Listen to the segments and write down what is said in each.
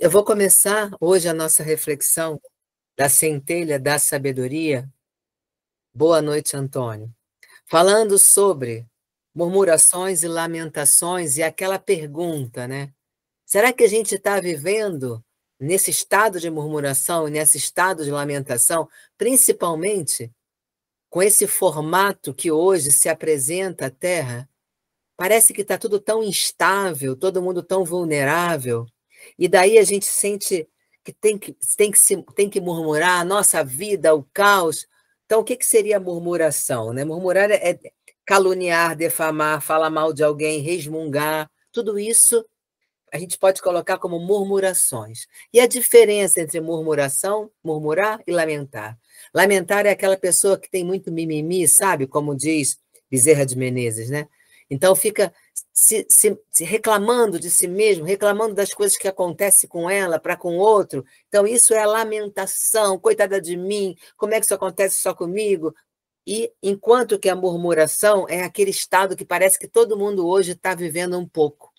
Eu vou começar hoje a nossa reflexão da centelha da sabedoria. Boa noite, Antônio. Falando sobre murmurações e lamentações e aquela pergunta, né? Será que a gente está vivendo nesse estado de murmuração e nesse estado de lamentação, principalmente com esse formato que hoje se apresenta à Terra? Parece que está tudo tão instável, todo mundo tão vulnerável, e daí a gente sente que tem que murmurar a nossa vida, o caos. Então, o que seria murmuração, né? Murmurar é caluniar, defamar, falar mal de alguém, resmungar, tudo isso a gente pode colocar como murmurações. E a diferença entre murmuração, murmurar e lamentar? Lamentar é aquela pessoa que tem muito mimimi, sabe? Como diz Bezerra de Menezes, né? Então fica se reclamando de si mesmo, reclamando das coisas que acontecem com ela para com o outro. Então isso é a lamentação, coitada de mim, como é que isso acontece só comigo? E enquanto que a murmuração é aquele estado que parece que todo mundo hoje está vivendo um pouco,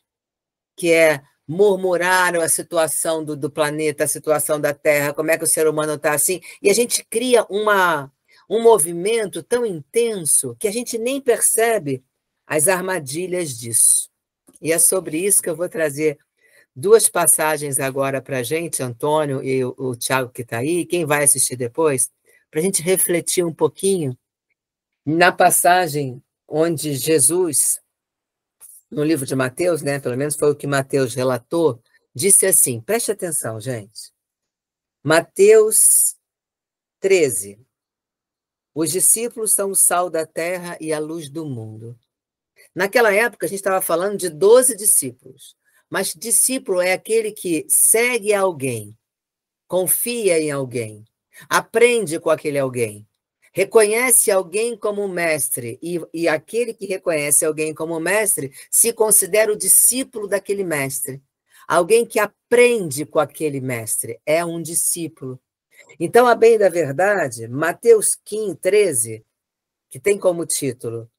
que é murmurar a situação do planeta, a situação da Terra, como é que o ser humano está assim, e a gente cria um movimento tão intenso que a gente nem percebe as armadilhas disso. E é sobre isso que eu vou trazer duas passagens agora para a gente, Antônio e o Tiago que está aí, quem vai assistir depois, para a gente refletir um pouquinho na passagem onde Jesus, no livro de Mateus, né, pelo menos foi o que Mateus relatou, disse assim, preste atenção, gente. Mateus 13. Os discípulos são o sal da terra e a luz do mundo. Naquela época, a gente estava falando de 12 discípulos, mas discípulo é aquele que segue alguém, confia em alguém, aprende com aquele alguém, reconhece alguém como mestre, e aquele que reconhece alguém como mestre se considera o discípulo daquele mestre. Alguém que aprende com aquele mestre é um discípulo. Então, a bem da verdade, Mateus 15, 13, que tem como título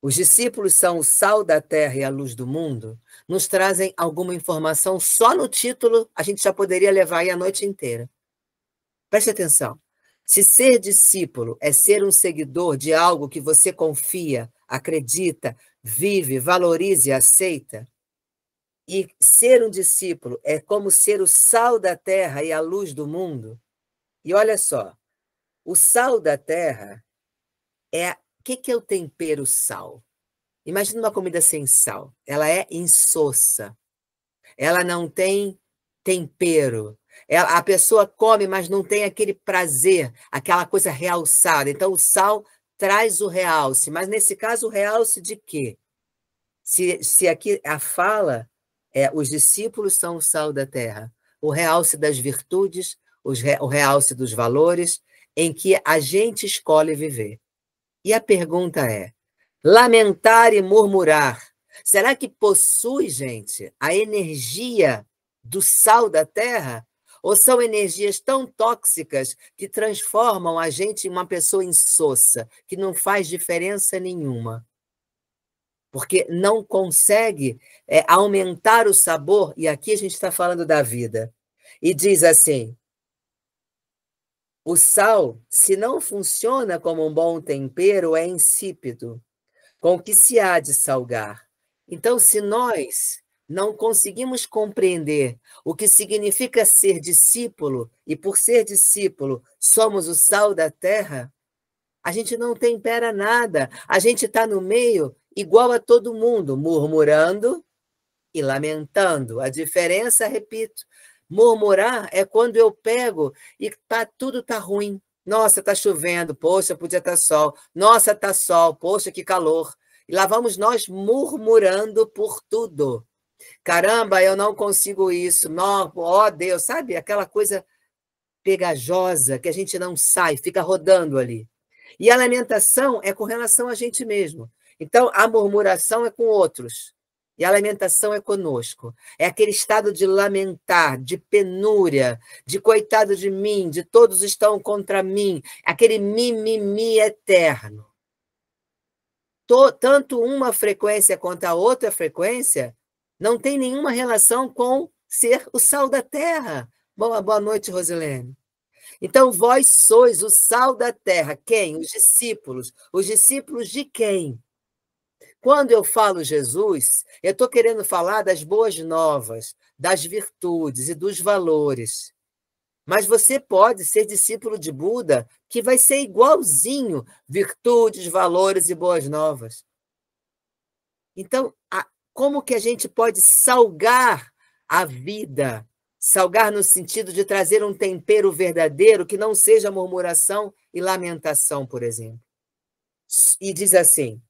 Os discípulos são o sal da terra e a luz do mundo, nos trazem alguma informação, só no título a gente já poderia levar aí a noite inteira. Preste atenção. Se ser discípulo é ser um seguidor de algo que você confia, acredita, vive, valoriza e aceita, e ser um discípulo é como ser o sal da terra e a luz do mundo. E olha só, o sal da terra é... O que é o tempero sal? Imagina uma comida sem sal. Ela é insossa. Ela não tem tempero. A pessoa come, mas não tem aquele prazer, aquela coisa realçada. Então, o sal traz o realce. Mas, nesse caso, o realce de quê? Se aqui a fala é os discípulos são o sal da terra, o realce das virtudes, o realce dos valores, em que a gente escolhe viver. E a pergunta é, lamentar e murmurar, será que possui, gente, a energia do sal da terra? Ou são energias tão tóxicas que transformam a gente em uma pessoa insossa, que não faz diferença nenhuma? Porque não consegue aumentar o sabor, e aqui a gente está falando da vida. E diz assim, o sal, se não funciona como um bom tempero, é insípido, com o que se há de salgar. Então, se nós não conseguimos compreender o que significa ser discípulo, e por ser discípulo somos o sal da terra, a gente não tempera nada, a gente está no meio igual a todo mundo, murmurando e lamentando. A diferença, repito, murmurar é quando eu pego e tudo está ruim. Nossa, está chovendo, poxa, podia estar sol. Nossa, está sol, poxa, que calor. E lá vamos nós murmurando por tudo. Caramba, eu não consigo isso. Não, ó Deus, sabe? Aquela coisa pegajosa que a gente não sai, fica rodando ali. E a lamentação é com relação a gente mesmo. Então, a murmuração é com outros. E a lamentação é conosco. É aquele estado de lamentar, de penúria, de coitado de mim, de todos estão contra mim, aquele mimimi eterno. Tanto uma frequência quanto a outra frequência não tem nenhuma relação com ser o sal da terra. Boa noite, Rosilene. Então, vós sois o sal da terra. Quem? Os discípulos. Os discípulos de quem? Quando eu falo Jesus, eu estou querendo falar das boas novas, das virtudes e dos valores. Mas você pode ser discípulo de Buda, que vai ser igualzinho virtudes, valores e boas novas. Então, como que a gente pode salgar a vida? Salgar no sentido de trazer um tempero verdadeiro que não seja murmuração e lamentação, por exemplo. E diz assim: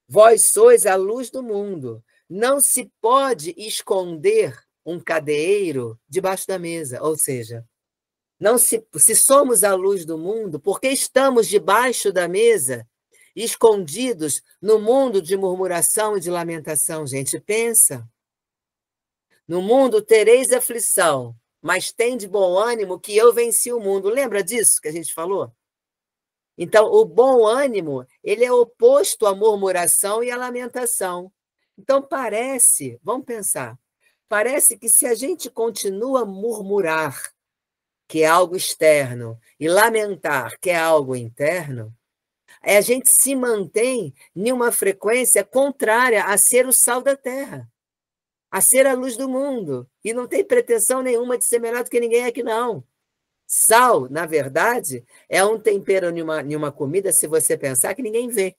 vós sois a luz do mundo. Não se pode esconder um candeeiro debaixo da mesa. Ou seja, não se somos a luz do mundo, por que estamos debaixo da mesa, escondidos no mundo de murmuração e de lamentação? Gente, pensa. No mundo tereis aflição, mas tem de bom ânimo que eu venci o mundo. Lembra disso que a gente falou? Então, o bom ânimo, ele é oposto à murmuração e à lamentação. Então, vamos pensar, parece que se a gente continua a murmurar, que é algo externo, e lamentar, que é algo interno, a gente se mantém em uma frequência contrária a ser o sal da terra, a ser a luz do mundo. E não tem pretensão nenhuma de ser melhor do que ninguém aqui, não. Sal, na verdade, é um tempero em uma comida, se você pensar, que ninguém vê,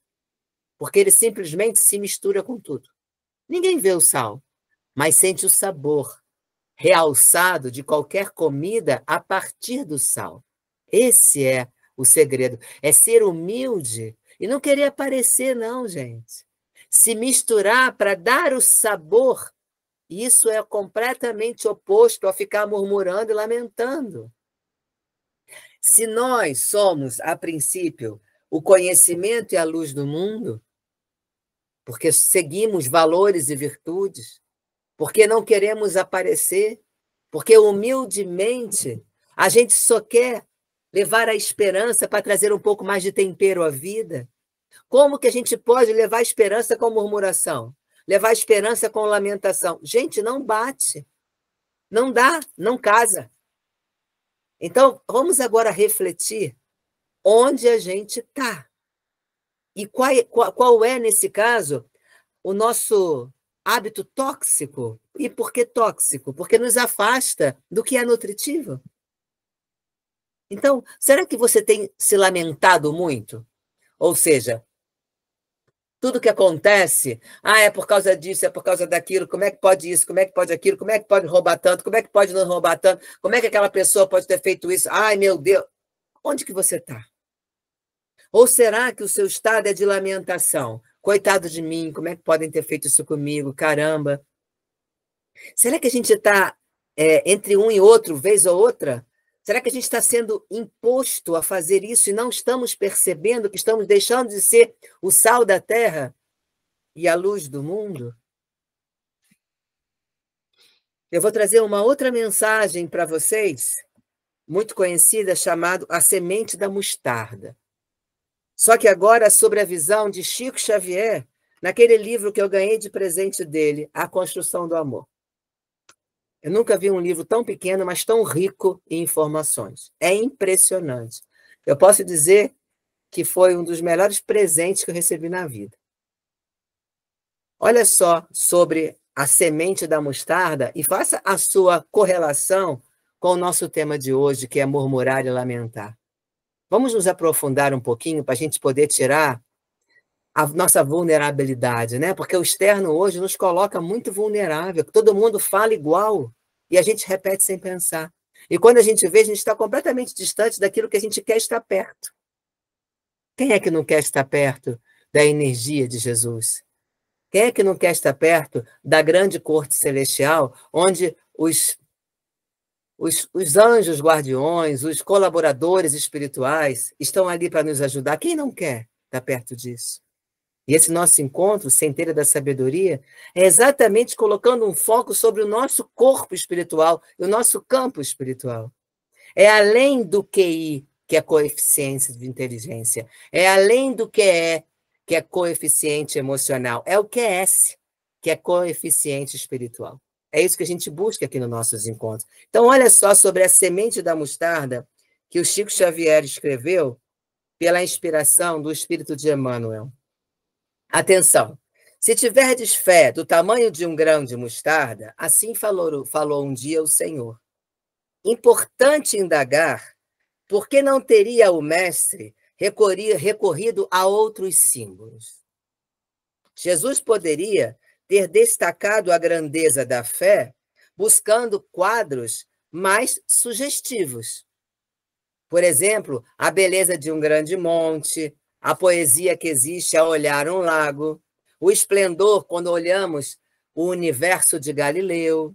porque ele simplesmente se mistura com tudo. Ninguém vê o sal, mas sente o sabor realçado de qualquer comida a partir do sal. Esse é o segredo. É ser humilde e não querer aparecer, não, gente. Se misturar para dar o sabor, isso é completamente oposto a ficar murmurando e lamentando. Se nós somos, a princípio, o conhecimento e a luz do mundo, porque seguimos valores e virtudes, porque não queremos aparecer, porque humildemente a gente só quer levar a esperança para trazer um pouco mais de tempero à vida. Como que a gente pode levar a esperança com murmuração? Levar a esperança com lamentação? Gente, não bate. Não dá, não casa. Então, vamos agora refletir onde a gente está. E qual é, nesse caso, o nosso hábito tóxico? E por que tóxico? Porque nos afasta do que é nutritivo. Então, será que você tem se lamentado muito? Ou seja, tudo que acontece, é por causa disso, é por causa daquilo, como é que pode isso, como é que pode aquilo, como é que pode roubar tanto, como é que pode não roubar tanto, como é que aquela pessoa pode ter feito isso? Ai, meu Deus! Onde que você está? Ou será que o seu estado é de lamentação? Coitado de mim, como é que podem ter feito isso comigo? Caramba! Será que a gente está entre um e outro, vez ou outra? Será que a gente está sendo imposto a fazer isso e não estamos percebendo que estamos deixando de ser o sal da terra e a luz do mundo? Eu vou trazer uma outra mensagem para vocês, muito conhecida, chamada A Semente da Mostarda. Só que agora sobre a visão de Chico Xavier, naquele livro que eu ganhei de presente dele, A Construção do Amor. Eu nunca vi um livro tão pequeno, mas tão rico em informações. É impressionante. Eu posso dizer que foi um dos melhores presentes que eu recebi na vida. Olha só sobre a semente da mostarda e faça a sua correlação com o nosso tema de hoje, que é murmurar e lamentar. Vamos nos aprofundar um pouquinho para a gente poder tirar a nossa vulnerabilidade, né? Porque o externo hoje nos coloca muito vulnerável, todo mundo fala igual e a gente repete sem pensar. E quando a gente vê, a gente está completamente distante daquilo que a gente quer estar perto. Quem é que não quer estar perto da energia de Jesus? Quem é que não quer estar perto da grande corte celestial, onde os anjos guardiões, os colaboradores espirituais estão ali para nos ajudar? Quem não quer estar perto disso? E esse nosso encontro, Centelha da Sabedoria, é exatamente colocando um foco sobre o nosso corpo espiritual e o nosso campo espiritual. É além do QI, que é coeficiente de inteligência. É além do QE, que é coeficiente emocional. É o QS, que é coeficiente espiritual. É isso que a gente busca aqui nos nossos encontros. Então, olha só sobre a semente da mostarda que o Chico Xavier escreveu pela inspiração do Espírito de Emmanuel. Atenção! Se tiverdes fé do tamanho de um grão de mostarda, assim falou um dia o Senhor. Importante indagar por que não teria o mestre recorrido a outros símbolos. Jesus poderia ter destacado a grandeza da fé buscando quadros mais sugestivos. Por exemplo, a beleza de um grande monte, a poesia que existe ao olhar um lago, o esplendor quando olhamos o universo de Galileu,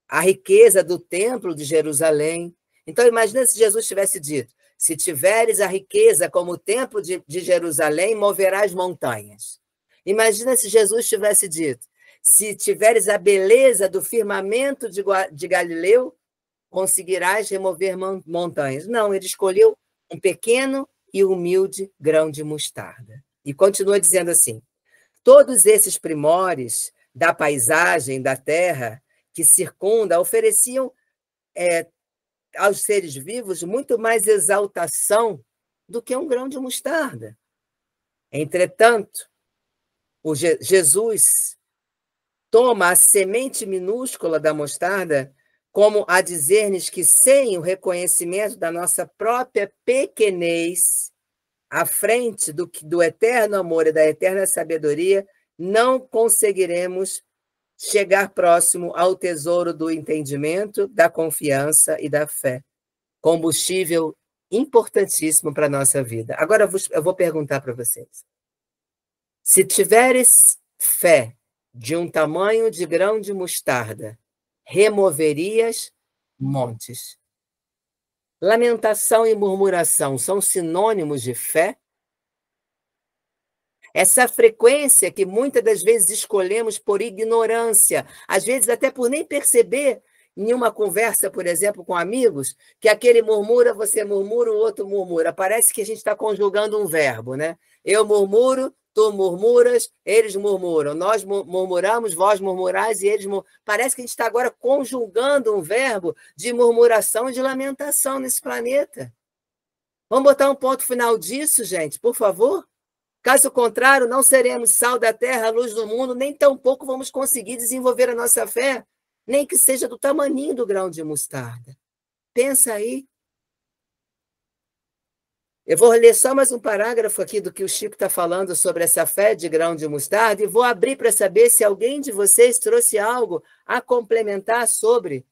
a riqueza do templo de Jerusalém. Então, imagina se Jesus tivesse dito: se tiveres a riqueza como o templo de Jerusalém, moverás montanhas. Imagina se Jesus tivesse dito: se tiveres a beleza do firmamento de Galileu, conseguirás remover montanhas. Não, ele escolheu um pequeno e humilde grão de mostarda. E continua dizendo assim: todos esses primores da paisagem da terra que circunda ofereciam aos seres vivos muito mais exaltação do que um grão de mostarda. Entretanto, Jesus toma a semente minúscula da mostarda como a dizer-nos que, sem o reconhecimento da nossa própria pequenez, à frente do eterno amor e da eterna sabedoria, não conseguiremos chegar próximo ao tesouro do entendimento, da confiança e da fé. Combustível importantíssimo para a nossa vida. Agora eu vou perguntar para vocês. Se tiveres fé de um tamanho de grão de mostarda, removerias montes. Lamentação e murmuração são sinônimos de fé? Essa frequência que muitas das vezes escolhemos por ignorância, às vezes até por nem perceber, em uma conversa, por exemplo, com amigos, que aquele murmura, você murmura, o outro murmura. Parece que a gente está conjugando um verbo, né? Eu murmuro, tu murmuras, eles murmuram. Nós murmuramos, vós murmurais e eles murmuram. Parece que a gente está agora conjugando um verbo de murmuração e de lamentação nesse planeta. Vamos botar um ponto final disso, gente, por favor? Caso contrário, não seremos sal da terra, luz do mundo, nem tampouco vamos conseguir desenvolver a nossa fé, nem que seja do tamaninho do grão de mostarda. Pensa aí. Eu vou ler só mais um parágrafo aqui do que o Chico está falando sobre essa fé de grão de mostarda e vou abrir para saber se alguém de vocês trouxe algo a complementar sobre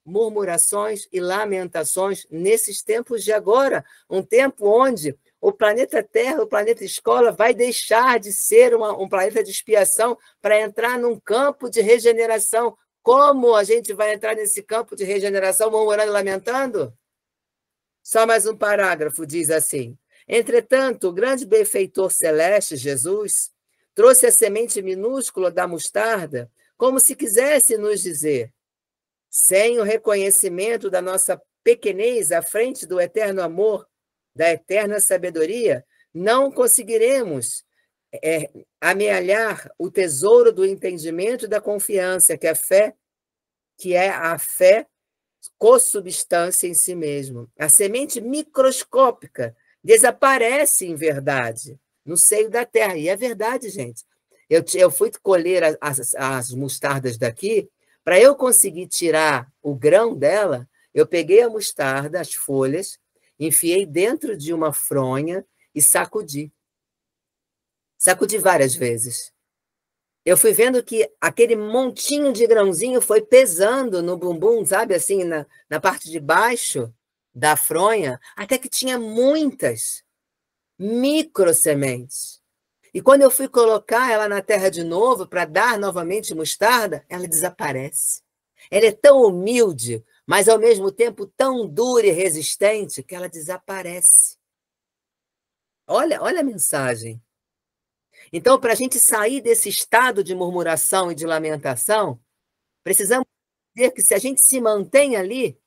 murmurações e lamentações nesses tempos de agora, um tempo onde o planeta Terra, o planeta Escola, vai deixar de ser um planeta de expiação para entrar num campo de regeneração. Como a gente vai entrar nesse campo de regeneração murmurando e lamentando? Só mais um parágrafo, diz assim: entretanto, o grande benfeitor celeste, Jesus, trouxe a semente minúscula da mostarda, como se quisesse nos dizer: sem o reconhecimento da nossa pequenez à frente do eterno amor, da eterna sabedoria, não conseguiremos amealhar o tesouro do entendimento e da confiança, que é a fé co-substância em si mesmo. A semente microscópica desaparece em verdade no seio da terra. E é verdade, gente. Eu fui colher as mostardas daqui, para eu conseguir tirar o grão dela, eu peguei a mostarda, as folhas, enfiei dentro de uma fronha e sacudi. Sacudi várias vezes. Eu fui vendo que aquele montinho de grãozinho foi pesando no bumbum, sabe, assim, na parte de baixo da fronha, até que tinha muitas microsementes. E quando eu fui colocar ela na terra de novo, para dar novamente mostarda, ela desaparece. Ela é tão humilde, mas ao mesmo tempo tão dura e resistente, que ela desaparece. Olha a mensagem. Então, para a gente sair desse estado de murmuração e de lamentação, precisamos dizer que se a gente se mantém ali,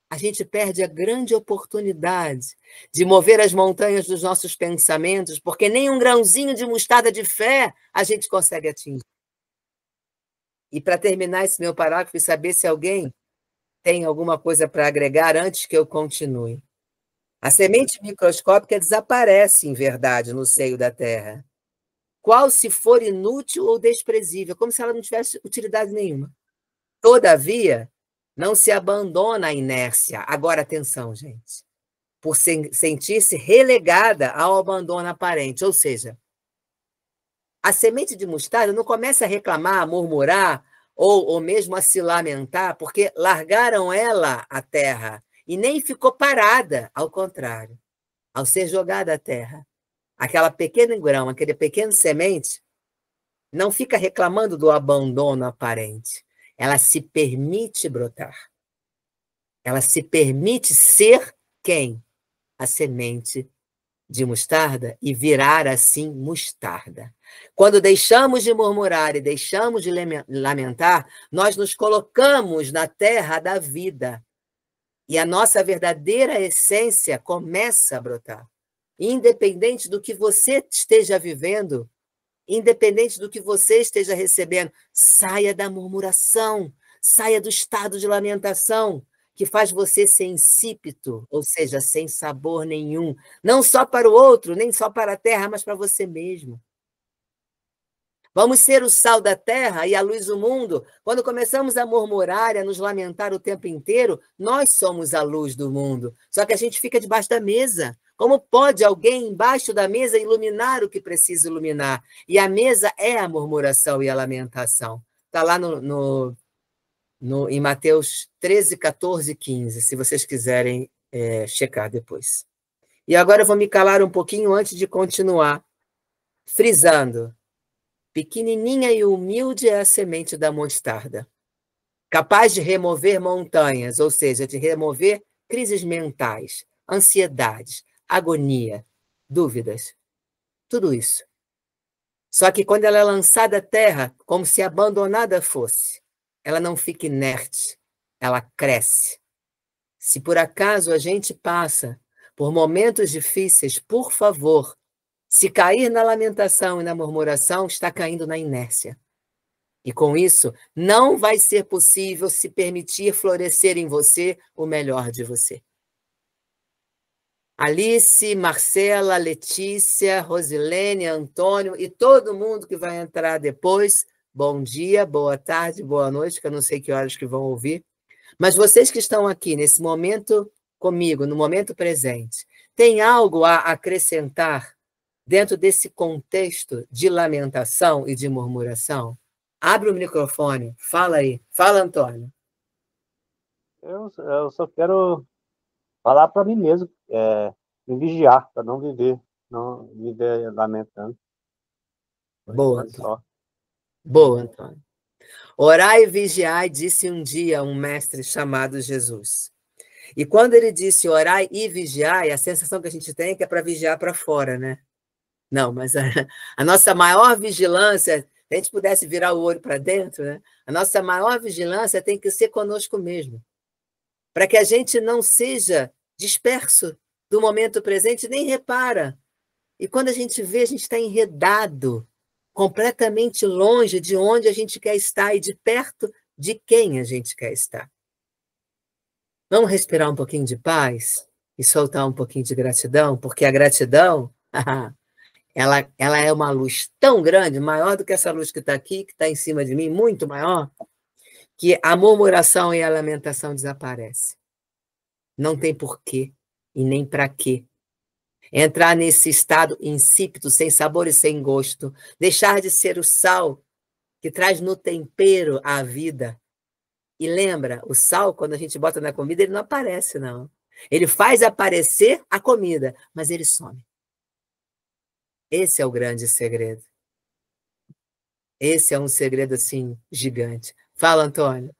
a gente perde a grande oportunidade de mover as montanhas dos nossos pensamentos, porque nem um grãozinho de mostarda de fé a gente consegue atingir. E para terminar esse meu parágrafo e saber se alguém tem alguma coisa para agregar antes que eu continue. A semente microscópica desaparece, em verdade, no seio da terra, qual se for inútil ou desprezível, como se ela não tivesse utilidade nenhuma. Todavia, não se abandona à inércia. Agora, atenção, gente. Por sentir-se relegada ao abandono aparente. Ou seja, a semente de mostarda não começa a reclamar, a murmurar, ou mesmo a se lamentar, porque largaram ela à terra e nem ficou parada, ao contrário. Ao ser jogada à terra, aquela pequena grão, aquele pequeno semente, não fica reclamando do abandono aparente. Ela se permite brotar. Ela se permite ser quem? A semente de mostarda e virar assim mostarda. Quando deixamos de murmurar e deixamos de lamentar, nós nos colocamos na terra da vida e a nossa verdadeira essência começa a brotar. Independente do que você esteja vivendo, independente do que você esteja recebendo, saia da murmuração, saia do estado de lamentação, que faz você ser insípido, ou seja, sem sabor nenhum, não só para o outro, nem só para a terra, mas para você mesmo. Vamos ser o sal da terra e a luz do mundo. Quando começamos a murmurar e a nos lamentar o tempo inteiro, nós somos a luz do mundo. Só que a gente fica debaixo da mesa. Como pode alguém embaixo da mesa iluminar o que precisa iluminar? E a mesa é a murmuração e a lamentação. Está lá em Mateus 13, 14, 15, se vocês quiserem checar depois. E agora eu vou me calar um pouquinho antes de continuar, frisando. Pequenininha e humilde é a semente da mostarda, capaz de remover montanhas, ou seja, de remover crises mentais, ansiedades, agonia, dúvidas, tudo isso. Só que quando ela é lançada à terra, como se abandonada fosse, ela não fica inerte, ela cresce. Se por acaso a gente passa por momentos difíceis, por favor, se cair na lamentação e na murmuração, está caindo na inércia. E com isso, não vai ser possível se permitir florescer em você o melhor de você. Alice, Marcela, Letícia, Rosilene, Antônio e todo mundo que vai entrar depois, bom dia, boa tarde, boa noite, que eu não sei que horas que vão ouvir. Mas vocês que estão aqui nesse momento comigo, no momento presente, tem algo a acrescentar dentro desse contexto de lamentação e de murmuração? Abre o microfone, fala aí. Fala, Antônio. Eu só quero falar para mim mesmo, me vigiar, para não viver lamentando. Boa, Mas só. Boa, Antônio. Orai e vigiai, disse um dia um mestre chamado Jesus. E quando ele disse orai e vigiai, a sensação que a gente tem é que é para vigiar para fora, né? Não, mas a nossa maior vigilância, se a gente pudesse virar o olho para dentro, né? A nossa maior vigilância tem que ser conosco mesmo, para que a gente não seja disperso do momento presente, nem repara. E quando a gente vê, a gente está enredado, completamente longe de onde a gente quer estar e de perto de quem a gente quer estar. Vamos respirar um pouquinho de paz e soltar um pouquinho de gratidão, porque a gratidão, ela é uma luz tão grande, maior do que essa luz que está aqui, que está em cima de mim, muito maior, que a murmuração e a lamentação desaparecem. Não tem porquê e nem para quê. Entrar nesse estado insípido, sem sabor e sem gosto, deixar de ser o sal que traz no tempero a vida. E lembra, o sal, quando a gente bota na comida, ele não aparece, não. Ele faz aparecer a comida, mas ele some. Esse é o grande segredo. Esse é um segredo, assim, gigante. Fala, Antônio.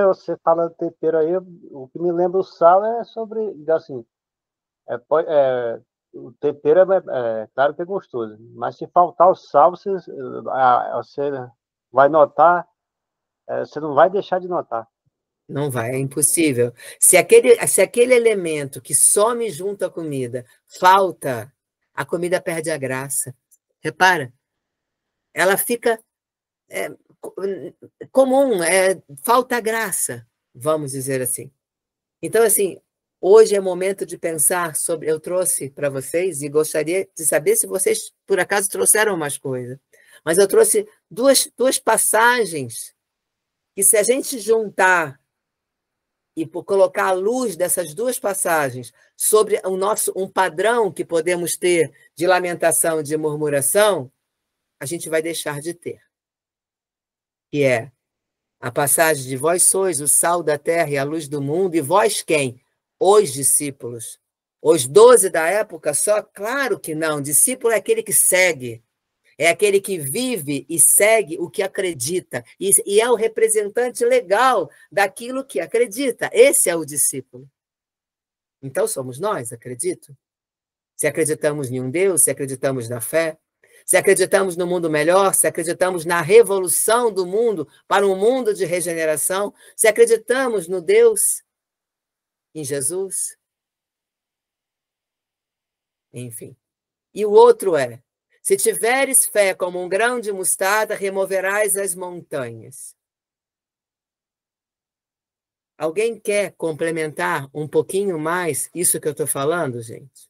Você fala tempero aí, o que me lembra o sal é sobre, assim, o tempero claro que é gostoso, mas se faltar o sal, você vai notar, você não vai deixar de notar. Não vai, é impossível. Se aquele elemento que some junto à comida falta, a comida perde a graça. Repara, ela fica comum, falta graça, vamos dizer assim. Então, assim, hoje é momento de pensar sobre... Eu trouxe para vocês e gostaria de saber se vocês, por acaso, trouxeram mais coisa. Mas eu trouxe duas passagens que, se a gente juntar e por colocar a luz dessas duas passagens sobre um padrão que podemos ter de lamentação e de murmuração, a gente vai deixar de ter. Que é a passagem de vós sois o sal da terra e a luz do mundo, e vós quem? Os discípulos. Os 12 da época só? Claro que não. Discípulo é aquele que segue, é aquele que vive e segue o que acredita, e é o representante legal daquilo que acredita. Esse é o discípulo. Então somos nós, acredito? Se acreditamos em um Deus, se acreditamos na fé, se acreditamos no mundo melhor, se acreditamos na revolução do mundo para um mundo de regeneração, se acreditamos no Deus, em Jesus. Enfim. E o outro é: se tiveres fé como um grão de mostarda, removerás as montanhas. Alguém quer complementar um pouquinho mais isso que eu estou falando, gente?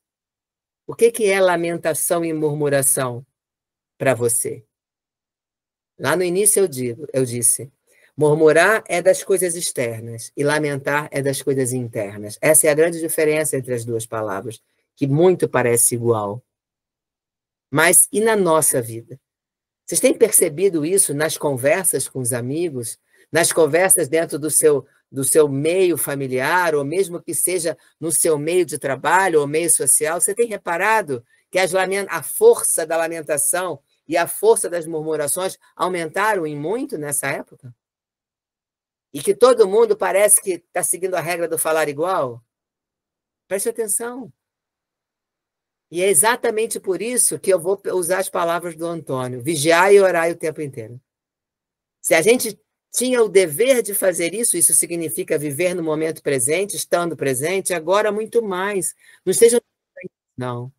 O que é lamentação e murmuração para você? Lá no início eu disse, murmurar é das coisas externas e lamentar é das coisas internas. Essa é a grande diferença entre as duas palavras, que muito parece igual. Mas e na nossa vida? Vocês têm percebido isso nas conversas com os amigos, nas conversas dentro do seu meio familiar, ou mesmo que seja no seu meio de trabalho ou meio social? Você tem reparado que a força da lamentação e a força das murmurações aumentaram em muito nessa época? E que todo mundo parece que está seguindo a regra do falar igual? Preste atenção. E é exatamente por isso que eu vou usar as palavras do Antônio: vigiai e orai o tempo inteiro. Se a gente tinha o dever de fazer isso, isso significa viver no momento presente, estando presente, agora muito mais. Não esteja... Não.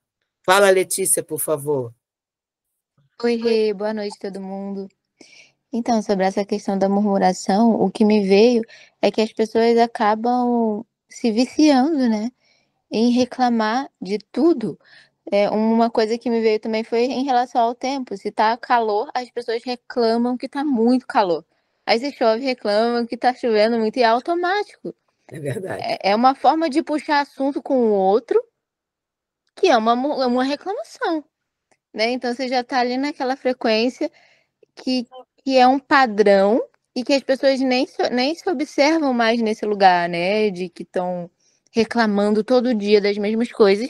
Fala, Letícia, por favor. Oi, Rê, boa noite todo mundo. Então, sobre essa questão da murmuração, o que me veio é que as pessoas acabam se viciando, né, em reclamar de tudo. Uma coisa que me veio também foi em relação ao tempo. Se tá calor, as pessoas reclamam que tá muito calor. Aí se chove, reclamam que tá chovendo muito, e é automático. É verdade. É uma forma de puxar assunto com o outro, que é uma reclamação, né? Então você já tá ali naquela frequência que é um padrão e que as pessoas nem se observam mais nesse lugar, né? De que estão reclamando todo dia das mesmas coisas.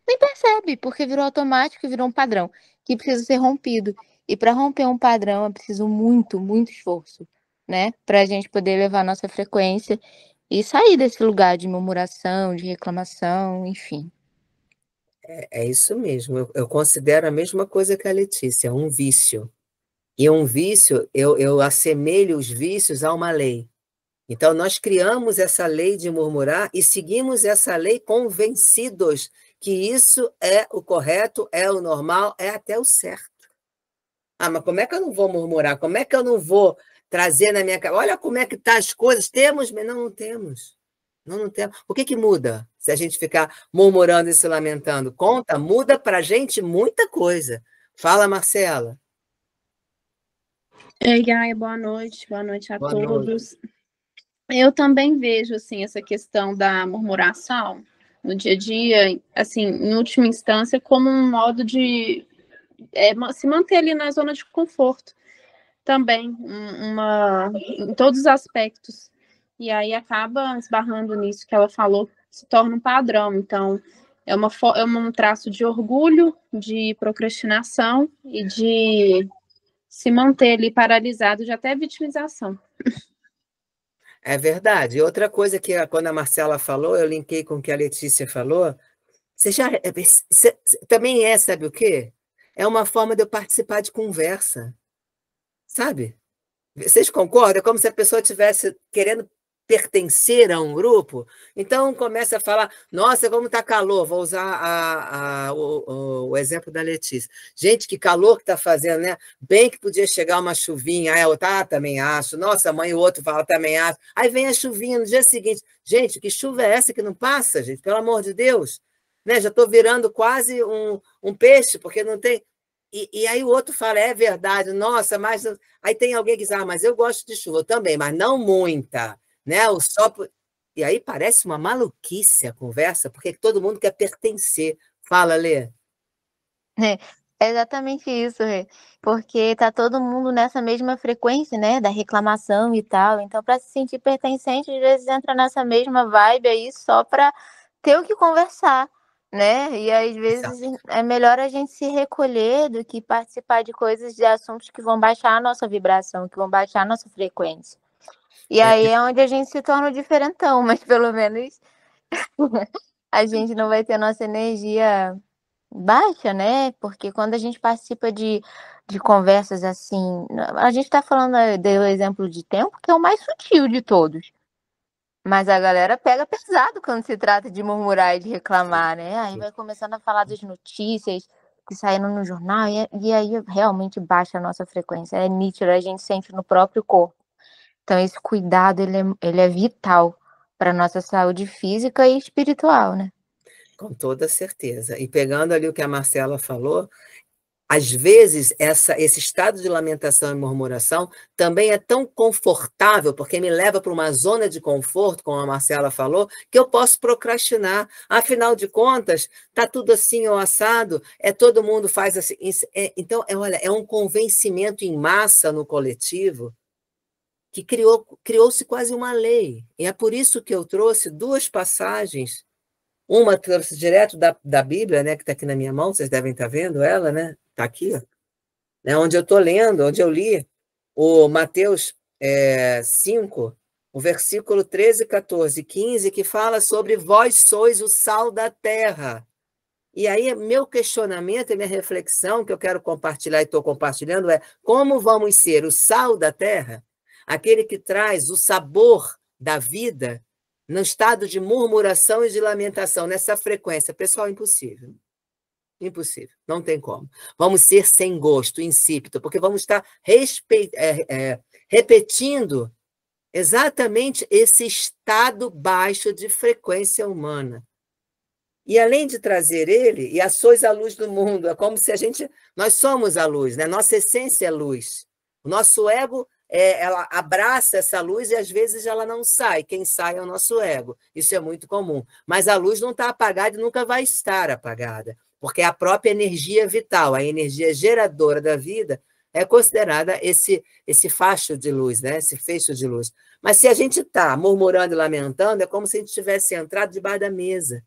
Nem percebe, porque virou automático e virou um padrão que precisa ser rompido. E para romper um padrão é preciso muito, muito esforço, né? Para a gente poder levar a nossa frequência e sair desse lugar de murmuração, de reclamação, enfim. É isso mesmo. Eu considero a mesma coisa que a Letícia, um vício. E um vício, eu assemelho os vícios a uma lei. Então, nós criamos essa lei de murmurar e seguimos essa lei convencidos que isso é o correto, é o normal, é até o certo. Ah, mas como é que eu não vou murmurar? Como é que eu não vou trazer na minha cabeça? Olha como é que estão as coisas. Temos, mas não temos. Não temos. O que muda se a gente ficar murmurando e se lamentando? Conta, muda para a gente muita coisa. Fala, Marcela. Ei, Gaia, boa noite a todos. Eu também vejo, assim, essa questão da murmuração no dia a dia, assim, em última instância, como um modo de se manter ali na zona de conforto também, em todos os aspectos. E aí acaba esbarrando nisso que ela falou, se torna um padrão. Então, é um traço de orgulho, de procrastinação e de se manter ali paralisado, de até vitimização. É verdade. Outra coisa que quando a Marcela falou, eu linkei com o que a Letícia falou, também sabe o quê? É uma forma de eu participar de conversa, sabe? Vocês concordam? É como se a pessoa estivesse querendo pertencer a um grupo, então começa a falar, nossa, como está calor, vou usar o exemplo da Letícia. Gente, que calor que está fazendo, né? Bem que podia chegar uma chuvinha, aí eu também acho, nossa, mãe, o outro fala, também acho, aí vem a chuvinha no dia seguinte. Gente, que chuva é essa que não passa, gente? Pelo amor de Deus. Né? Já estou virando quase um peixe, porque não tem... E aí o outro fala, é verdade, nossa, mas... Aí tem alguém que diz, mas eu gosto de chuva, eu também, mas não muita. Né? E aí parece uma maluquice a conversa, porque todo mundo quer pertencer. Fala, Lê. É exatamente isso, Rê. Porque tá todo mundo nessa mesma frequência, né, da reclamação e tal. Então, para se sentir pertencente, às vezes entra nessa mesma vibe aí só para ter o que conversar, né? E às vezes é melhor a gente se recolher do que participar de coisas, de assuntos que vão baixar a nossa vibração, que vão baixar a nossa frequência. E aí é onde a gente se torna o diferentão, mas pelo menos a gente não vai ter nossa energia baixa, né? Porque quando a gente participa de conversas assim, a gente tá falando do exemplo de tempo, que é o mais sutil de todos. Mas a galera pega pesado quando se trata de murmurar e de reclamar, né? Aí vai começando a falar das notícias que saíram no jornal e aí realmente baixa a nossa frequência. É nítido, a gente sente no próprio corpo. Então esse cuidado, ele é vital para nossa saúde física e espiritual, né? Com toda certeza. E pegando ali o que a Marcela falou, às vezes esse estado de lamentação e murmuração também é tão confortável, porque me leva para uma zona de conforto, como a Marcela falou, que eu posso procrastinar. Afinal de contas, está tudo assim ou assado, todo mundo faz assim. Então, olha, é um convencimento em massa no coletivo que criou-se quase uma lei. E é por isso que eu trouxe duas passagens. Uma trouxe direto da Bíblia, né, que está aqui na minha mão, vocês devem estar vendo ela, né? Está aqui, ó, né, onde eu estou lendo, onde eu li o Mateus 5, o versículo 13, 14, 15, que fala sobre vós sois o sal da terra. E aí, meu questionamento e minha reflexão, que eu quero compartilhar e estou compartilhando, é como vamos ser o sal da terra, aquele que traz o sabor da vida no estado de murmuração e de lamentação, nessa frequência. Pessoal, impossível. Impossível, não tem como. Vamos ser sem gosto, insípido, porque vamos estar repetindo exatamente esse estado baixo de frequência humana. E além de trazer ele, e a sois a luz do mundo, é como se nós somos a luz, né? Nossa essência é luz. O nosso ego, ela abraça essa luz e às vezes ela não sai. Quem sai é o nosso ego. Isso é muito comum. Mas a luz não está apagada e nunca vai estar apagada, porque a própria energia vital, a energia geradora da vida, é considerada esse facho de luz, né? Esse feixe de luz. Mas se a gente está murmurando e lamentando, é como se a gente tivesse entrado debaixo da mesa.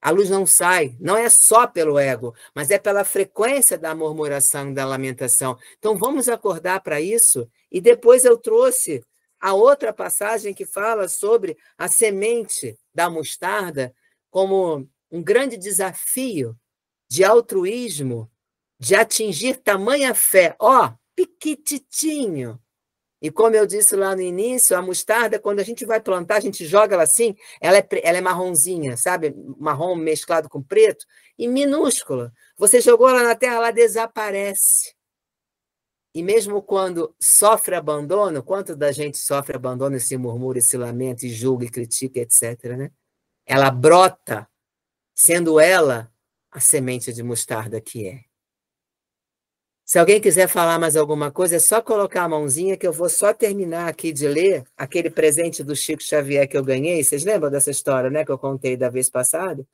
A luz não sai, não é só pelo ego, mas é pela frequência da murmuração e da lamentação. Então, vamos acordar para isso. E depois eu trouxe a outra passagem que fala sobre a semente da mostarda como um grande desafio de altruísmo, de atingir tamanha fé. Piquititinho. E como eu disse lá no início, a mostarda, quando a gente vai plantar, a gente joga ela assim, ela é marronzinha, sabe? Marrom mesclado com preto, e minúscula. Você jogou ela na terra, ela desaparece. E mesmo quando sofre abandono, quanto da gente sofre abandono e se murmura, e se lamenta, e julga, e critica, etc., né? Ela brota, sendo ela a semente de mostarda que é. Se alguém quiser falar mais alguma coisa, é só colocar a mãozinha que eu vou só terminar aqui de ler aquele presente do Chico Xavier que eu ganhei. Vocês lembram dessa história, né, que eu contei da vez passada?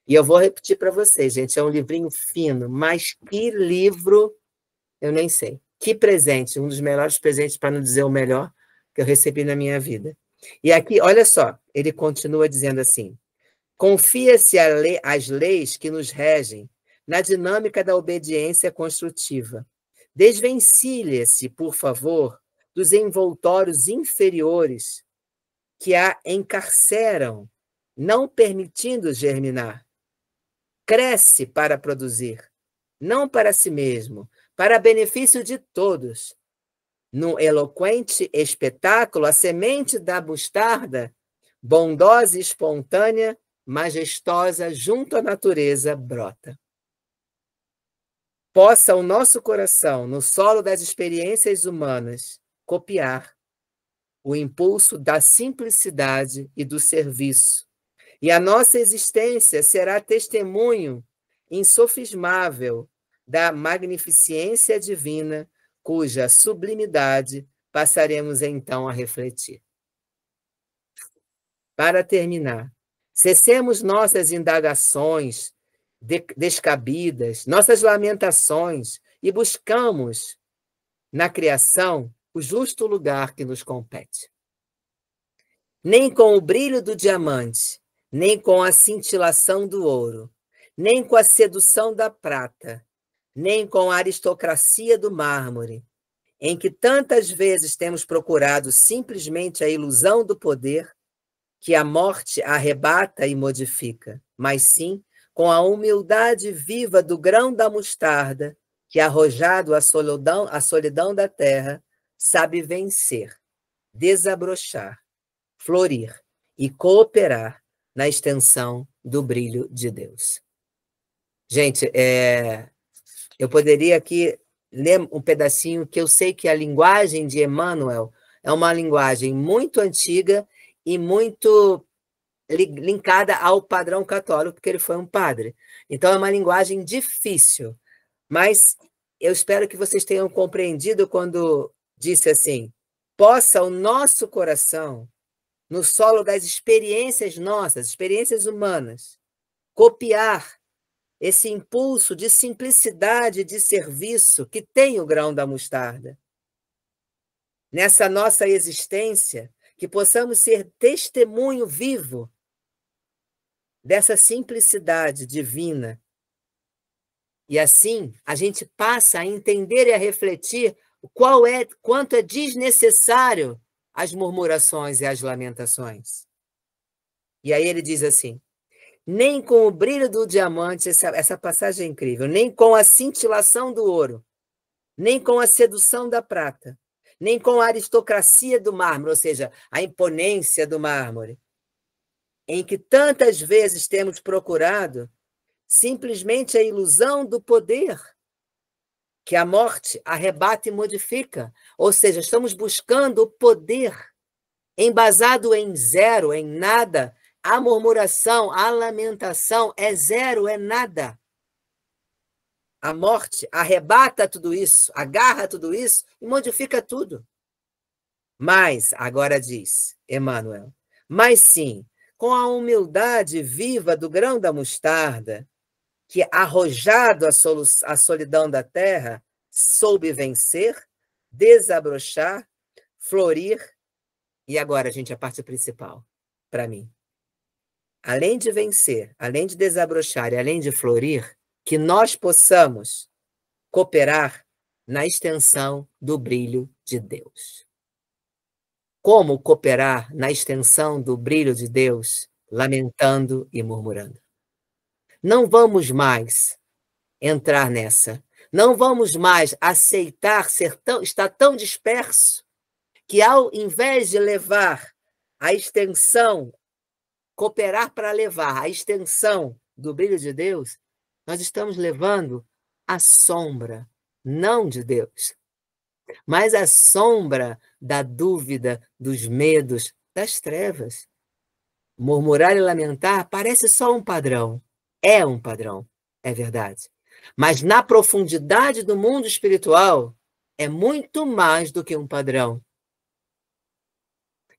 E eu vou repetir para vocês, gente. É um livrinho fino, mas que livro, eu nem sei. Que presente, um dos melhores presentes, para não dizer o melhor, que eu recebi na minha vida. E aqui, olha só, ele continua dizendo assim: confia-se às leis que nos regem na dinâmica da obediência construtiva. Desvencilhe-se, por favor, dos envoltórios inferiores que a encarceram, não permitindo germinar. Cresce para produzir, não para si mesmo, para benefício de todos. num eloquente espetáculo, a semente da mostarda, bondosa e espontânea, majestosa, junto à natureza, brota. Possa o nosso coração, no solo das experiências humanas, copiar o impulso da simplicidade e do serviço. E a nossa existência será testemunho insofismável da magnificência divina, cuja sublimidade passaremos então a refletir. Para terminar, cessemos nossas indagações descabidas, nossas lamentações e buscamos na criação o justo lugar que nos compete. Nem com o brilho do diamante, nem com a cintilação do ouro, nem com a sedução da prata, nem com a aristocracia do mármore, em que tantas vezes temos procurado simplesmente a ilusão do poder que a morte arrebata e modifica, mas sim com a humildade viva do grão da mostarda que, arrojado à solidão da terra, sabe vencer, desabrochar, florir e cooperar na extensão do brilho de Deus. Gente, eu poderia aqui ler um pedacinho que eu sei que a linguagem de Emmanuel é uma linguagem muito antiga e muito linkada ao padrão católico, porque ele foi um padre. Então, é uma linguagem difícil, mas eu espero que vocês tenham compreendido quando disse assim: possa o nosso coração, no solo das experiências nossas, experiências humanas, copiar esse impulso de simplicidade de serviço que tem o grão da mostarda. Nessa nossa existência, que possamos ser testemunho vivo dessa simplicidade divina. E assim, a gente passa a entender e a refletir quanto é desnecessário as murmurações e as lamentações. E aí ele diz assim: nem com o brilho do diamante, essa passagem é incrível, nem com a cintilação do ouro, nem com a sedução da prata, nem com a aristocracia do mármore, ou seja, a imponência do mármore, em que tantas vezes temos procurado simplesmente a ilusão do poder que a morte arrebata e modifica. Ou seja, estamos buscando o poder embasado em zero, em nada. A murmuração, a lamentação é zero, é nada. A morte arrebata tudo isso, agarra tudo isso e modifica tudo. Mas, agora diz Emmanuel, mas sim, com a humildade viva do grão da mostarda, que, arrojado à solidão da terra, soube vencer, desabrochar, florir. E agora, gente, a parte principal, para mim. Além de vencer, além de desabrochar e além de florir, que nós possamos cooperar na extensão do brilho de Deus. Como cooperar na extensão do brilho de Deus, lamentando e murmurando? Não vamos mais entrar nessa. Não vamos mais aceitar estar tão disperso que, ao invés de levar a extensão, cooperar para levar a extensão do brilho de Deus, nós estamos levando a sombra, não de Deus, mas a sombra da dúvida, dos medos, das trevas. Murmurar e lamentar parece só um padrão. É um padrão, é verdade. Mas na profundidade do mundo espiritual, é muito mais do que um padrão.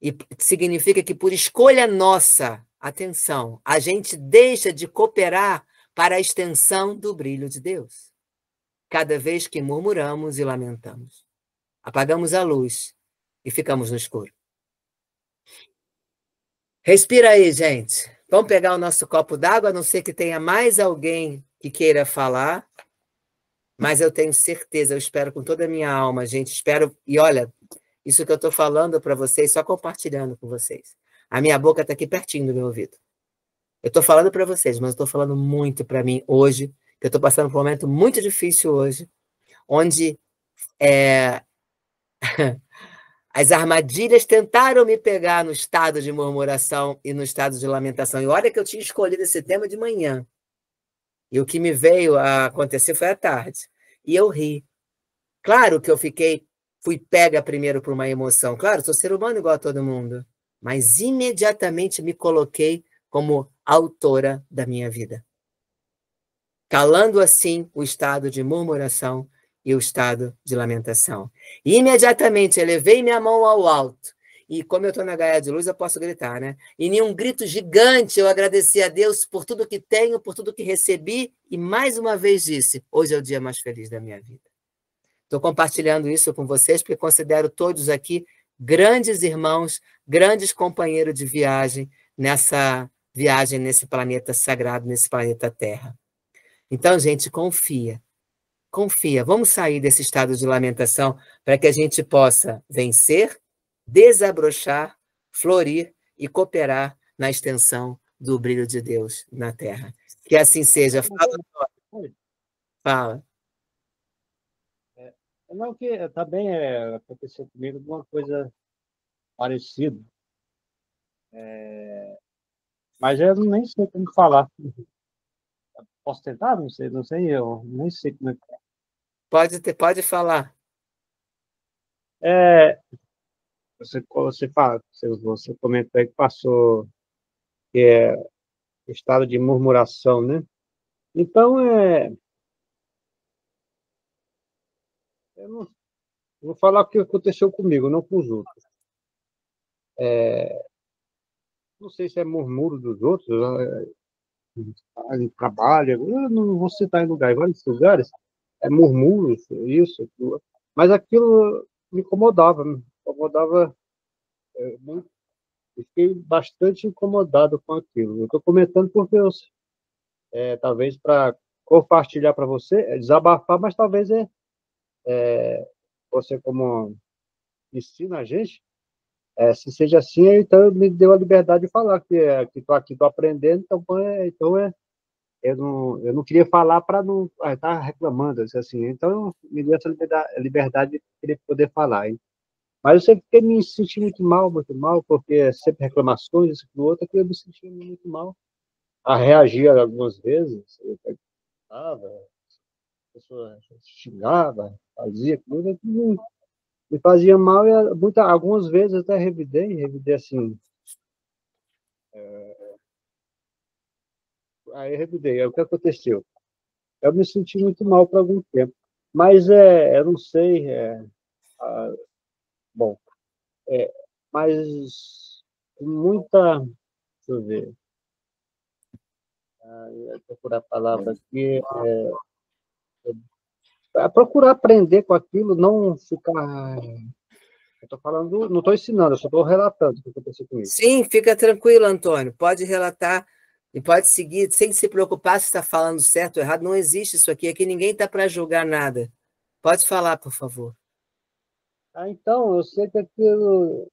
E significa que, por escolha nossa, atenção, a gente deixa de cooperar para a extensão do brilho de Deus. Cada vez que murmuramos e lamentamos. Apagamos a luz e ficamos no escuro. Respira aí, gente. Vamos pegar o nosso copo d'água, a não ser que tenha mais alguém que queira falar. Mas eu tenho certeza, eu espero com toda a minha alma, gente. Espero. E olha, isso que eu estou falando para vocês, só compartilhando com vocês. A minha boca está aqui pertinho do meu ouvido. Eu estou falando para vocês, mas eu estou falando muito para mim hoje, que eu estou passando por um momento muito difícil hoje, onde As armadilhas tentaram me pegar no estado de murmuração e no estado de lamentação. E olha que eu tinha escolhido esse tema de manhã. E o que me veio a acontecer foi à tarde. E eu ri. Claro que eu fui pega primeiro por uma emoção. Claro, sou ser humano igual a todo mundo. Mas imediatamente me coloquei como autora da minha vida, calando assim o estado de murmuração e o estado de lamentação. E imediatamente elevei minha mão ao alto. E como eu estou na Gaia de Luz, eu posso gritar, né? E em um grito gigante eu agradeci a Deus por tudo que tenho, por tudo que recebi, e mais uma vez disse, hoje é o dia mais feliz da minha vida. Estou compartilhando isso com vocês, porque considero todos aqui grandes irmãos, grandes companheiros de viagem, nessa viagem nesse planeta sagrado, nesse planeta Terra. Então, gente, confia. Confia. Vamos sair desse estado de lamentação para que a gente possa vencer, desabrochar, florir e cooperar na extensão do brilho de Deus na Terra. Que assim seja. Fala, Antônio. Fala. Não, que também aconteceu comigo alguma coisa parecida. Mas eu nem sei como falar. Posso tentar? Não sei, eu nem sei como é que é. Pode falar. Você comentou aí que passou, que é estado de murmuração, né? Então, eu não vou falar o que aconteceu comigo, não com os outros. Não sei se é murmúrio dos outros, em trabalho, eu não vou citar em vários lugares, murmúrios, isso, aquilo, mas aquilo me incomodava muito. Eu fiquei bastante incomodado com aquilo. Eu estou comentando porque talvez para compartilhar para você, desabafar, mas talvez você como ensina a gente, se seja assim, então me deu a liberdade de falar que estou aqui, estou aprendendo, eu não queria falar para não estar reclamando, assim, então me deu essa liberdade de querer poder falar. Hein? Mas eu sempre fiquei me sentindo muito mal, porque sempre reclamações, isso e outro, que eu me sentia muito mal. A reagir algumas vezes, eu gritava, a pessoa xingava, fazia coisa que me fazia mal, e algumas vezes até revidei assim. Aí revidei. Aí o que aconteceu? Eu me senti muito mal por algum tempo. Mas eu não sei. Bom, mas muita. Deixa eu ver. Eu vou procurar a palavra aqui. Procurar aprender com aquilo, não ficar. Eu estou falando, não estou ensinando, eu só estou relatando o que aconteceu comigo. Sim, fica tranquilo, Antônio. Pode relatar e pode seguir, sem se preocupar se está falando certo ou errado. Não existe isso aqui. Aqui ninguém está para julgar nada. Pode falar, por favor. Então, eu sei que aquilo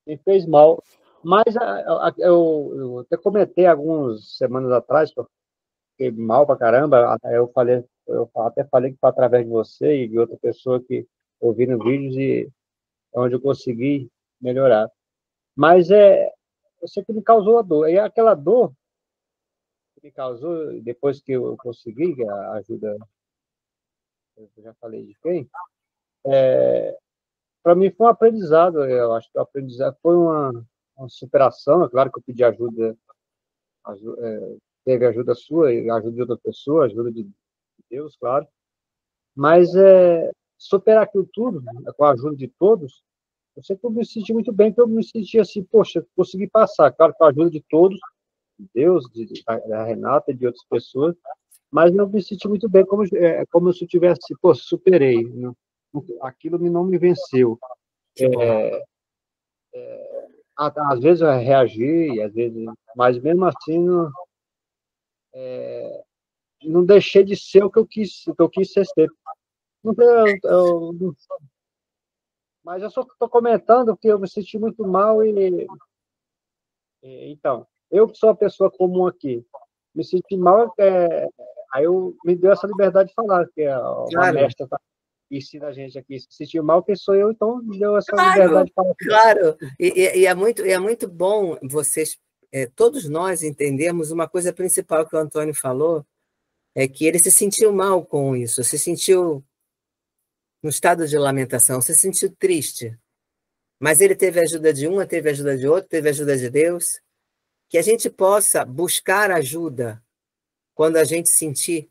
me fez mal, mas eu até comentei algumas semanas atrás, que eu fiquei mal pra caramba. Eu até falei que foi através de você e de outra pessoa que ouviram vídeos e onde eu consegui melhorar. Mas eu sei que me causou a dor. E aquela dor que me causou, depois que eu consegui a ajuda, eu já falei de quem, para mim foi um aprendizado. Eu acho que o aprendizado foi uma superação. É claro que eu pedi ajuda, teve ajuda sua, ajuda de outra pessoa, ajuda de Deus, claro. Mas superar aquilo tudo, né, com a ajuda de todos, eu sei que eu me senti muito bem, que eu me senti assim, poxa, consegui passar, claro, com a ajuda de todos, de Deus, da Renata e de outras pessoas, mas eu me senti muito bem, como se eu tivesse, pô, superei, né? Aquilo não me venceu. Às vezes eu reagi, às vezes, mas mesmo assim não deixei de ser o que eu quis ser sempre. Mas eu só estou comentando que eu me senti muito mal então, eu que sou uma pessoa comum aqui, me senti mal Aí me deu essa liberdade de falar, que uma Claro. mestra que ensina a gente aqui, se sentir mal, quem sou eu, então me deu essa Claro, liberdade de falar. claro. E é muito bom vocês, todos nós entendemos uma coisa principal que o Antônio falou, é que ele se sentiu mal com isso, se sentiu no estado de lamentação, se sentiu triste. Mas ele teve a ajuda de uma, teve a ajuda de outro, teve a ajuda de Deus. Que a gente possa buscar ajuda quando a gente sentir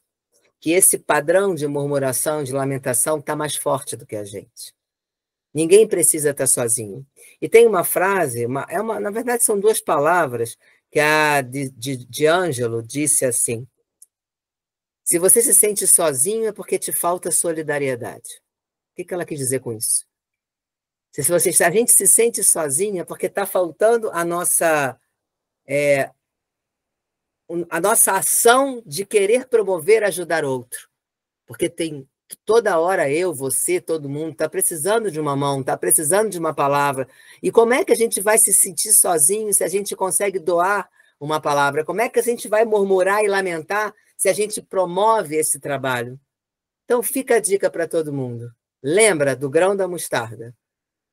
que esse padrão de murmuração, de lamentação, está mais forte do que a gente. Ninguém precisa estar sozinho. E tem uma frase, na verdade são duas palavras, que a de Ângelo disse assim: se você se sente sozinho é porque te falta solidariedade. O que ela quis dizer com isso? Se a gente se sente sozinho é porque está faltando a nossa ação de querer promover, ajudar outro. Porque tem toda hora você, todo mundo está precisando de uma mão, está precisando de uma palavra. E como é que a gente vai se sentir sozinho se a gente consegue doar uma palavra? Como é que a gente vai murmurar e lamentar se a gente promove esse trabalho? Então fica a dica para todo mundo. Lembra do grão da mostarda.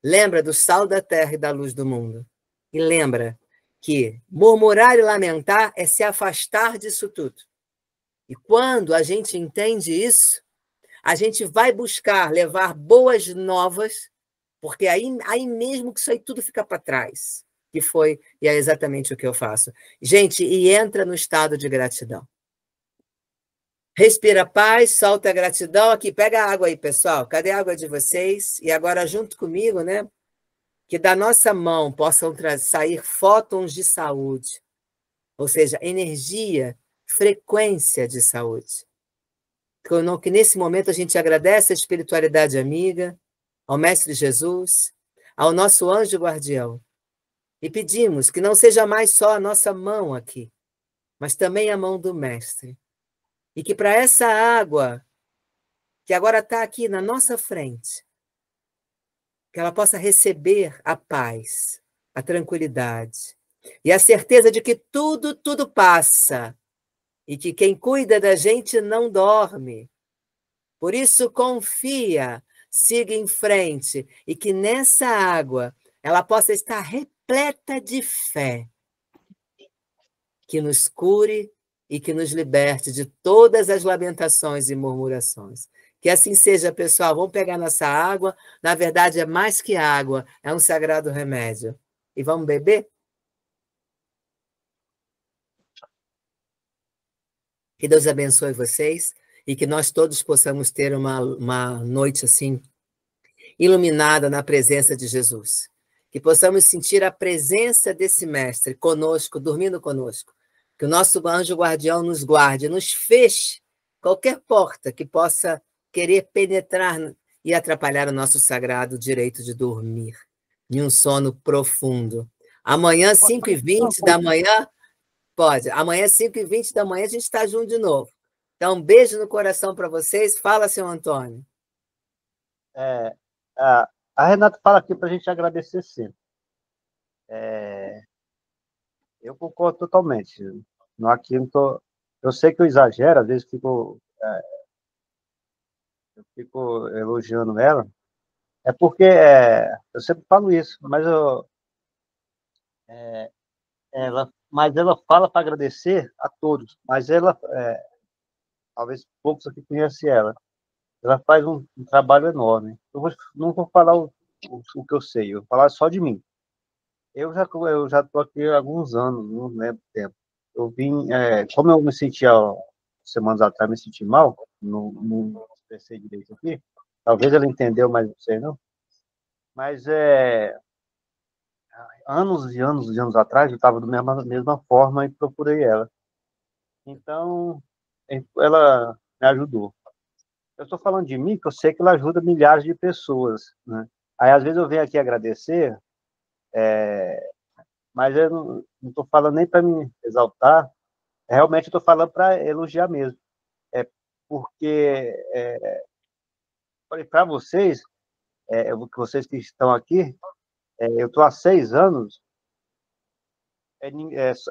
Lembra do sal da terra e da luz do mundo. E lembra que murmurar e lamentar é se afastar disso tudo. E quando a gente entende isso, a gente vai buscar levar boas novas, porque aí mesmo que isso aí tudo fica para trás, e é exatamente o que eu faço. Gente, e entra no estado de gratidão. Respira paz, solta a gratidão. Aqui, pega a água aí, pessoal. Cadê a água de vocês? E agora, junto comigo, né? Que da nossa mão possam sair fótons de saúde, ou seja, energia, frequência de saúde. Que nesse momento a gente agradece a espiritualidade amiga, ao Mestre Jesus, ao nosso anjo guardião, e pedimos que não seja mais só a nossa mão aqui, mas também a mão do Mestre. E que para essa água, que agora está aqui na nossa frente, que ela possa receber a paz, a tranquilidade e a certeza de que tudo passa e que quem cuida da gente não dorme. Por isso, confia, siga em frente e que nessa água ela possa estar repleta de fé, que nos cure e que nos liberte de todas as lamentações e murmurações. Que assim seja, pessoal. Vamos pegar nossa água. Na verdade, é mais que água, é um sagrado remédio. E vamos beber? Que Deus abençoe vocês e que nós todos possamos ter uma noite assim, iluminada na presença de Jesus. Que possamos sentir a presença desse Mestre conosco, dormindo conosco. Que o nosso anjo guardião nos guarde, nos feche qualquer porta que possa querer penetrar e atrapalhar o nosso sagrado direito de dormir em um sono profundo. Amanhã, 5h20 da manhã, pode. Amanhã, 5h20 da manhã, a gente está junto de novo. Então, um beijo no coração para vocês. Fala, seu Antônio. A Renata fala aqui para a gente agradecer sempre. Eu concordo totalmente. Aqui eu sei que eu exagero, às vezes eu fico elogiando ela. É porque eu sempre falo isso, mas ela fala para agradecer a todos, mas ela, talvez poucos aqui conhecem ela. Ela faz um trabalho enorme. Não vou falar o que eu sei, eu vou falar só de mim. Eu já estou aqui há alguns anos, não lembro o tempo. Eu vim, como eu me sentia semanas atrás, me senti mal, não expressei direito aqui. Talvez ela entendeu, mas não sei não. Mas anos e anos e anos atrás, eu estava da mesma forma e procurei ela. Então, ela me ajudou. Eu estou falando de mim, que eu sei que ela ajuda milhares de pessoas, né? Aí, às vezes, eu venho aqui agradecer, mas eu não estou falando nem para me exaltar, realmente eu estou falando para elogiar mesmo. Porque, para vocês, vocês que estão aqui, eu estou há 6 anos,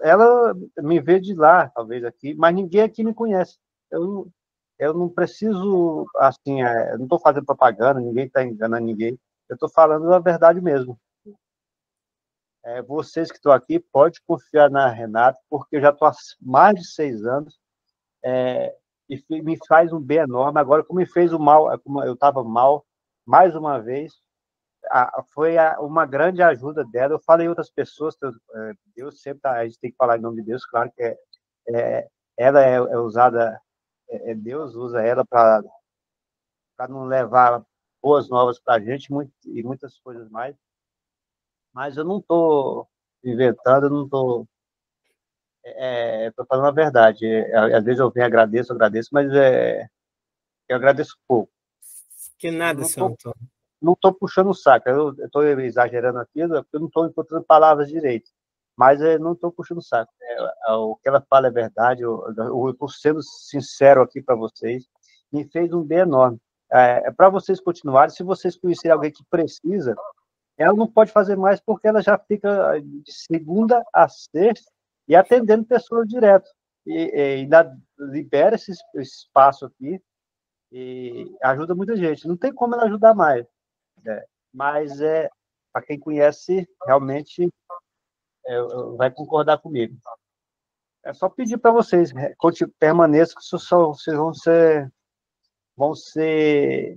ela me vê de lá, talvez aqui, mas ninguém aqui me conhece. eu não preciso, assim, eu não estou fazendo propaganda, ninguém está enganando ninguém, eu estou falando a verdade mesmo. Vocês que estão aqui, pode confiar na Renata, porque eu já estou há mais de 6 anos, e me faz um bem enorme. Agora, como me fez o mal, como eu estava mal, mais uma vez, foi uma grande ajuda dela. Eu falei em outras pessoas, Deus sempre a gente tem que falar em nome de Deus, claro que ela é usada, Deus usa ela para não levar boas novas para a gente e muitas coisas mais. Mas eu não estou inventando, eu não estou. Estou falando a verdade. Às vezes eu venho agradeço, mas eu agradeço pouco. Que nada, seu Antônio. Não estou puxando o saco. Eu estou exagerando aqui, porque eu não estou encontrando palavras direito. Mas não estou puxando o saco. O que ela fala é verdade. Eu estou sendo sincero aqui para vocês. Me fez um bem enorme. Para vocês continuarem, se vocês conhecerem alguém que precisa, ela não pode fazer mais porque ela já fica de segunda a sexta e atendendo pessoas direto. E ainda libera esse espaço aqui e ajuda muita gente. Não tem como ela ajudar mais. Mas, para quem conhece, realmente vai concordar comigo. É só pedir para vocês, permaneçam, que vocês vão ser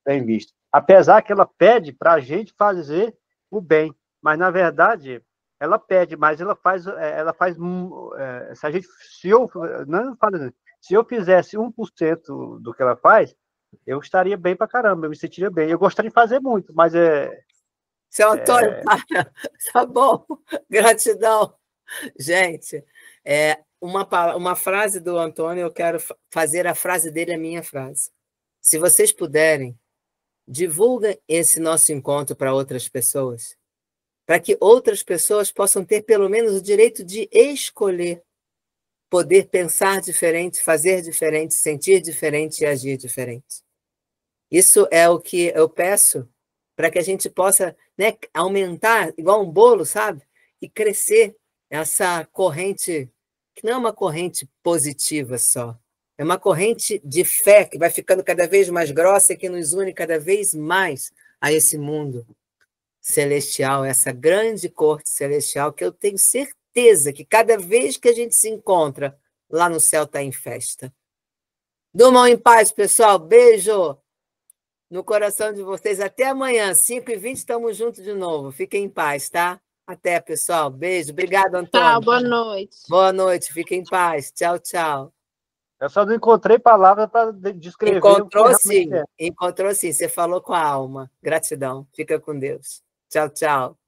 bem vistos. Apesar que ela pede para a gente fazer o bem, mas na verdade ela pede, mas ela faz se eu fizesse 1% do que ela faz, eu estaria bem para caramba, eu me sentiria bem. Eu gostaria de fazer muito, mas Seu Antônio, tá bom, gratidão. Gente, uma frase do Antônio, eu quero fazer a frase dele a minha frase. Se vocês puderem, divulguem esse nosso encontro para outras pessoas, para que outras pessoas possam ter pelo menos o direito de escolher, poder pensar diferente, fazer diferente, sentir diferente e agir diferente. Isso é o que eu peço para que a gente possa, né, aumentar, igual um bolo, sabe? E crescer essa corrente, que não é uma corrente positiva só, é uma corrente de fé que vai ficando cada vez mais grossa e que nos une cada vez mais a esse mundo celestial, essa grande corte celestial, que eu tenho certeza que cada vez que a gente se encontra, lá no céu está em festa. Durmam em paz, pessoal. Beijo no coração de vocês. Até amanhã, 5h20, estamos juntos de novo. Fiquem em paz, tá? Até, pessoal. Beijo. Obrigado, Antônio. Tchau, boa noite. Boa noite. Fiquem em paz. Tchau, tchau. Eu só não encontrei palavras para descrever. Encontrou sim. Encontrou sim. Você falou com a alma. Gratidão. Fica com Deus. Tchau, tchau.